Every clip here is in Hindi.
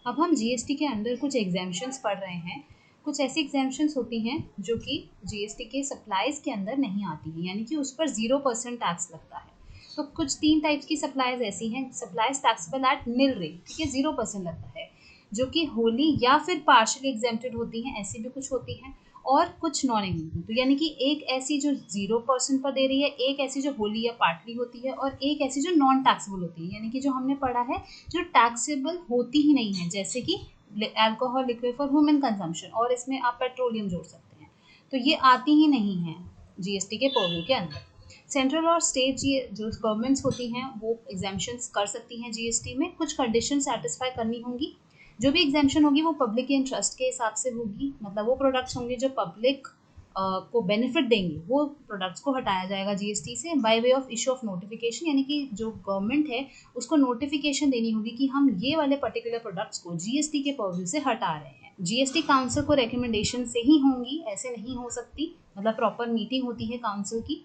अब हम जीएसटी के अंदर कुछ एग्जाम्पशंस पढ़ रहे हैं। कुछ ऐसी एग्जाम्पशंस होती हैं जो कि जीएसटी के सप्लाईज के अंदर नहीं आती हैं, यानी कि उस पर 0% टैक्स लगता है। तो कुछ 3 टाइप्स की सप्लाईज ऐसी हैं, supplies taxable at nil rate, ठीक है, 0% लगता है, जो कि होली या फिर पार्शियली एग्जेम्प्टेड होती हैं, ऐसी भी कुछ होती हैं, और कुछ नॉन एग्जेम्प्टेड। तो यानी कि एक ऐसी जो 0% पर दे रही है, एक ऐसी जो होली या पार्टली होती है, और एक ऐसी जो नॉन टैक्सेबल होती है, यानी कि जो हमने पढ़ा है जो टैक्सेबल होती ही नहीं है, जैसे कि alcohol liquid for human consumption, और इसमें आप पेट्रोलियम जोड़ सकते हैं। तो ये आती ही नहीं है जीएसटी के पर्व्यू के अंदर। सेंट्रल और स्टेट जो गवर्नमेंट्स होती हैं वो एग्जाम्पशंस कर सकती हैं जीएसटी में, कुछ कंडीशन सेटिस्फाई करनी होंगी। जो भी एग्जाम्पशन होगी वो पब्लिक इंटरेस्ट के हिसाब से होगी, मतलब वो प्रोडक्ट्स होंगे जो पब्लिक को बेनिफिट देंगे, वो प्रोडक्ट्स को हटाया जाएगा जीएसटी से by way of issue of notification, यानी कि जो गवर्नमेंट है उसको नोटिफिकेशन देनी होगी कि हम ये वाले पर्टिकुलर प्रोडक्ट्स को जीएसटी के पर्व्यू से हटा रहे हैं। जीएसटी काउंसिल को रिकमेंडेशन से ही होंगी, ऐसे नहीं हो सकती, मतलब प्रॉपर मीटिंग होती है काउंसिल की।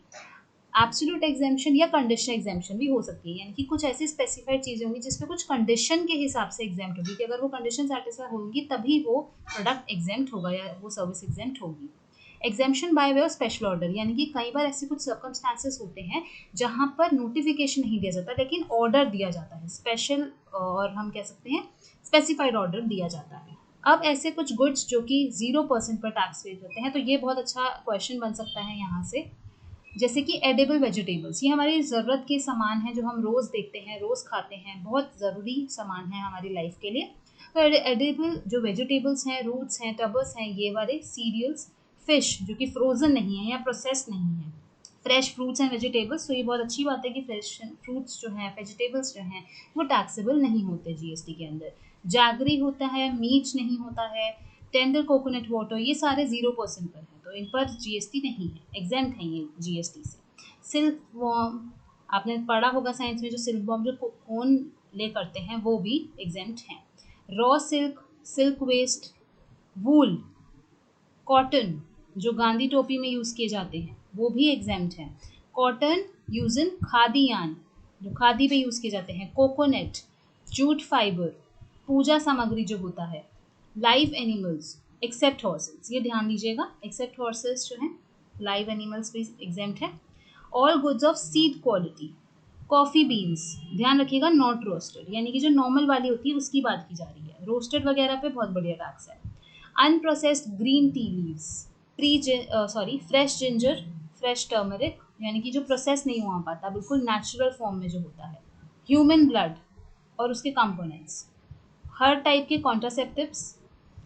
एब्सोल्यूट एग्जाम्पशन या कंडीशनल एग्जाम्पशन भी हो सकती है, यानी कि कुछ ऐसी स्पेसिफाइड चीज़ें होंगी जिसपे कुछ कंडीशन के हिसाब से एग्जाम्प्ट होगी, कि अगर वो कंडीशन सेटिस्फाई होगी तभी वो प्रोडक्ट एग्जाम्प्ट होगा या वो सर्विस एग्जाम्प्ट होगी। Exemption by way of special order, यानी कि कई बार ऐसे कुछ सर्कमस्टांसेस होते हैं जहाँ पर नोटिफिकेशन नहीं दिया जाता लेकिन ऑर्डर दिया जाता है, स्पेशल, और हम कह सकते हैं स्पेसिफाइड ऑर्डर दिया जाता है। अब ऐसे कुछ गुड्स जो कि 0% पर टैक्स पे होते हैं, तो ये बहुत अच्छा क्वेश्चन बन सकता है यहाँ से, जैसे कि एडिबल वेजिटेबल्स। ये हमारी ज़रूरत के सामान हैं जो हम रोज़ देखते हैं, रोज़ खाते हैं, बहुत ज़रूरी सामान है हमारी लाइफ के लिए। तो एडिबल जो वेजिटेबल्स हैं, रूट्स हैं, टबर्स हैं, ये वाले सीरियल्स, फिश जो कि फ्रोज़न नहीं है या प्रोसेस नहीं है, फ्रेश फ्रूट्स एंड वेजिटेबल्स। तो ये बहुत अच्छी बात है कि फ्रेश फ्रूट्स जो हैं, वेजिटेबल्स जो हैं, वो टैक्सेबल नहीं होते जीएसटी के अंदर। जैगरी होता है, मीट नहीं होता है, टेंडर कोकोनट वाटर, ये सारे 0% पर हैं, तो इन पर जीएसटी नहीं है, एग्जेम्प्ट हैं ये जीएसटी से। सिल्क वॉर्म, आपने पढ़ा होगा साइंस में, जो सिल्क वॉर्म जो कोकोन ले करते हैं वो भी एग्जेम्प्ट हैं। रॉ सिल्क, सिल्क वेस्ट, वूल, कॉटन जो गांधी टोपी में यूज़ किए जाते हैं वो भी एग्जेम्प्ट हैं। कॉटन यूज इन खादी यान, जो खादी पे यूज़ किए जाते हैं। कोकोनट, जूट फाइबर, पूजा सामग्री जो होता है। लाइव एनिमल्स एक्सेप्ट हॉर्सेस, ये ध्यान दीजिएगा, एक्सेप्ट हॉर्सेस जो हैं, लाइव एनिमल्स भी एग्जेम्प्ट है। All goods of seed quality, coffee beans, ध्यान रखिएगा, नॉट रोस्टेड, यानी कि जो नॉर्मल वाली होती है उसकी बात की जा रही है, रोस्टेड वगैरह पे बहुत बढ़िया टैक्स है। Unprocessed green tea leaves, fresh ginger, fresh turmeric, यानी कि जो प्रोसेस नहीं हुआ पाता, बिल्कुल नेचुरल फॉर्म में जो होता है। ह्यूमन ब्लड और उसके कंपोनेंट्स, हर टाइप के कॉन्ट्रासेप्टिव्स,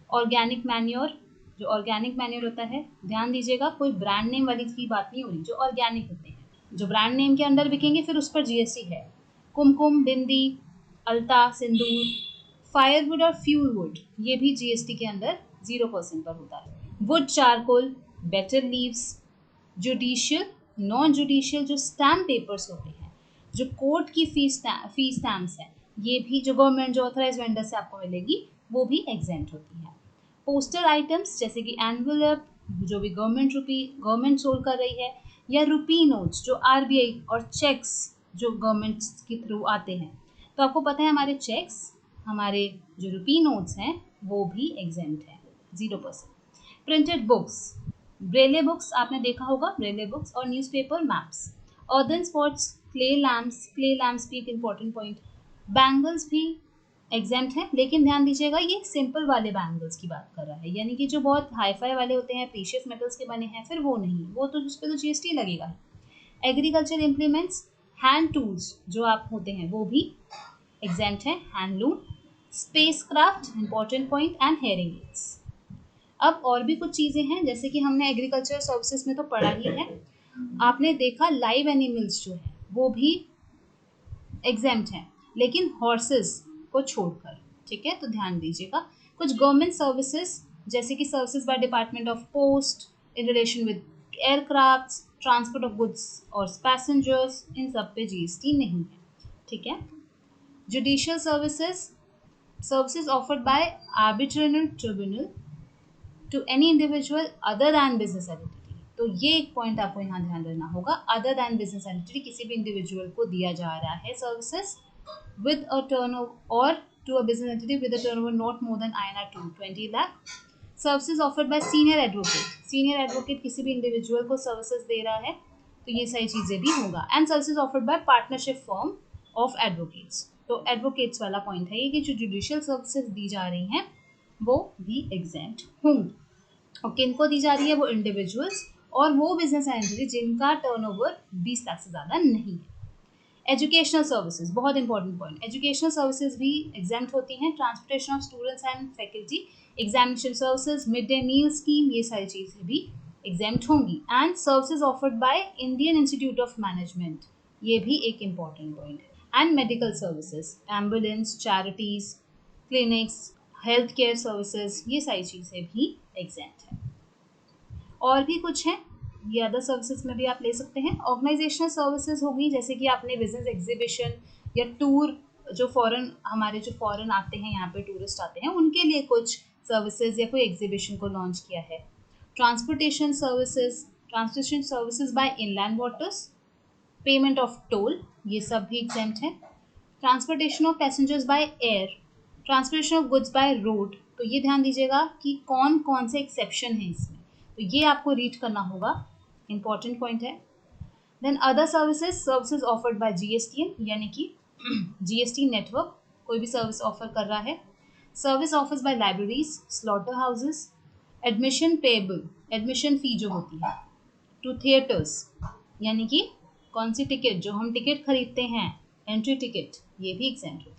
ऑर्गेनिक मैन्योर, जो ऑर्गेनिक मैन्योर होता है, ध्यान दीजिएगा, कोई ब्रांड नेम वाली की बात नहीं हो रही, जो ऑर्गेनिक होते हैं, जो ब्रांड नेम के अंदर बिकेंगे फिर उस पर जीएसटी है। कुमकुम, बिंदी, अलता, सिंदूर, फायरवुड और फ्यूल वुड, ये भी जीएसटी के अंदर 0% पर होता है। Would charcoal, better leaves, judicial, non judicial जो स्टैम्प पेपर्स होते हैं, जो कोर्ट की फी स्टैम्प्स हैं, ये भी जो गवर्नमेंट जो ऑथराइज वेंडर से आपको मिलेगी वो भी एग्जेम्प्ट होती है। पोस्टल आइटम्स जैसे कि एनवलप, जो भी गवर्नमेंट सोल्ड कर रही है, या रुपी नोट्स जो आरबीआई, और चेक्स जो गवर्नमेंट के थ्रू आते हैं। तो आपको पता है हमारे चेक्स, हमारे जो रुपी नोट्स हैं वो भी एग्जेम्प्ट हैं 0%। प्रिंटेड बुक्स, ब्रेले बुक्स आपने देखा होगा, ब्रेले बुक्स, और newspaper maps. Earthen spots, clay lamps भी एक इम्पॉर्टेंट पॉइंट। बैंगल्स भी एग्जेम्प्ट है, लेकिन ध्यान दीजिएगा ये सिंपल वाले बैंगल्स की बात कर रहा है, यानी कि जो बहुत हाईफाई वाले होते हैं, प्रीशियस मेटल्स के बने हैं, फिर वो नहीं, वो तो उस पर तो जीएसटी लगेगा। एग्रीकल्चर इम्प्लीमेंट्स, हैंड टूल्स जो आप होते हैं वो भी एग्जेम्प्ट है, handloom. Space craft important point, and hearing ads. अब और भी कुछ चीज़ें हैं, जैसे कि हमने एग्रीकल्चर सर्विसेज में तो पढ़ा ही है, आपने देखा लाइव एनिमल्स जो है वो भी एग्जेम्प्ट हैं, लेकिन हॉर्सेस को छोड़कर, ठीक है, तो ध्यान दीजिएगा। कुछ गवर्नमेंट सर्विसेज जैसे कि services by department of post in relation with aircraft, transport of goods और पैसेंजर्स, इन सब पे जीएसटी नहीं है, ठीक है। Judicial services, services offered by arbitration tribunal to any individual other than business entity. तो ये एक पॉइंट आपको यहाँ ध्यान रखना होगा, अदर दैन बिजनेस एंटिटी, किसी भी इंडिविजुअल को दिया जा रहा है सर्विसेज विद अ टर्नओवर और to a business entity with a turnover not more than INR 20 lakh. Services offered by senior advocate. Senior advocate किसी भी इंडिविजुअल को सर्विसेज दे रहा है तो ये सारी चीज़ें भी होगा. And services offered bye partnership firm of advocates. तो एडवोकेट्स वाला पॉइंट है ये कि जो जुडिशियल सर्विसेज दी जा रही हैं वो भी एग्जेम्प्ट होंगी. और किन को दी जा रही है? वो इंडिविजुअल्स और वो बिजनेस एंटिटी जिनका टर्नओवर 20 लाख से ज़्यादा नहीं है. एजुकेशनल सर्विसेज, बहुत इंपॉर्टेंट पॉइंट. एजुकेशनल सर्विसेज भी एग्जाम्प्ट होती हैं. Transportation of students and faculty, examination services, mid day meal scheme, ये सारी चीज़ें भी एग्जाम्प्ट होंगी. And services offered by Indian Institute of Management, ये भी एक इम्पॉर्टेंट पॉइंट है. And medical services, ambulance, charities, clinics, health care services, ये सारी चीज़ें भी एग्जाम्प्ट है. और भी कुछ है, ये अदर सर्विसेज में भी आप ले सकते हैं. ऑर्गेनाइजेशनल सर्विसेज होगी, जैसे कि आपने बिजनेस एग्जीबिशन या टूर, जो हमारे जो फॉरेन आते हैं, यहाँ पे टूरिस्ट आते हैं, उनके लिए कुछ सर्विसेज या कोई एग्जीबिशन को लॉन्च किया है. Transportation services by inland waters, payment of toll, ये सब भी एग्जेम्प्ट है. Transportation of passengers by air, transportation of goods by road. तो ये ध्यान दीजिएगा कि कौन कौन से एक्सेप्शन है इसमें, तो ये आपको रीड करना होगा, इंपॉर्टेंट पॉइंट है. Then other services offered by GSTN, यानी कि जीएसटी नेटवर्क कोई भी सर्विस ऑफर कर रहा है. Service offers by libraries, slaughter houses, admission payable, admission fee जो होती है, टू थिएटर्स, यानी कि कौन सी टिकट, जो हम टिकट खरीदते हैं, एंट्री टिकट, ये भी एग्जाम्प्ट होगी.